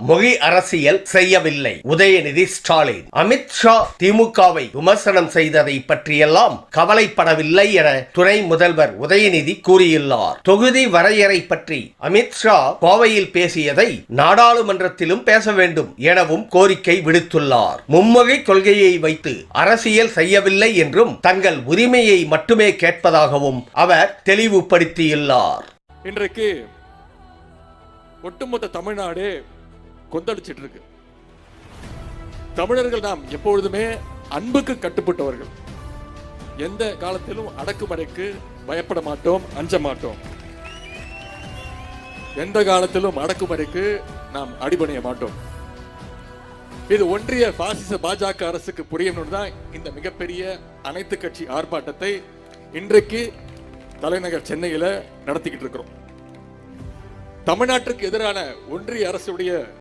மொழி அரசியல் செய்யவில்லை. உதயநிதி ஸ்டாலின். அமித்ஷா திமுகவை விமர்சனம் செய்ததை பற்றியெல்லாம் கவலைப்படவில்லை என துணை முதல்வர் உதயநிதி கூறியுள்ளார். தொகுதி வரையறை பற்றி அமித்ஷா கோவையில் பேசியதை நாடாளுமன்றத்திலும் பேச வேண்டும் எனவும் கோரிக்கை விடுத்துள்ளார். மும்மொழி கொள்கையை வைத்து அரசியல் செய்யவில்லை என்றும் தங்கள் உரிமையை மட்டுமே கேட்பதாகவும் அவர் தெளிவுபடுத்தியுள்ளார். இன்றைக்கு ஒட்டுமொத்த தமிழ்நாடு கொந்தளிச்சிட்டு இருக்கு. தமிழர்கள் நாம் எப்பொழுதுமே அன்புக்கு கட்டுப்பட்டவர்கள். எந்த காலத்திலும் அடக்குமுறைக்கு பயப்பட மாட்டோம், அஞ்ச மாட்டோம். எந்த காலத்திலும் அடக்குமுறைக்கு நாம் அடிபணிய மாட்டோம். இது ஒன்றிய பாசிச பாஜக அரசுக்கு புரியணும் தான் இந்த மிகப்பெரிய அனைத்து கட்சி ஆர்ப்பாட்டத்தை இன்றைக்கு தலைநகர் சென்னையில நடத்திக்கிட்டு இருக்கிறோம். தமிழ்நாட்டுக்கு எதிரான ஒன்றிய அரசுடைய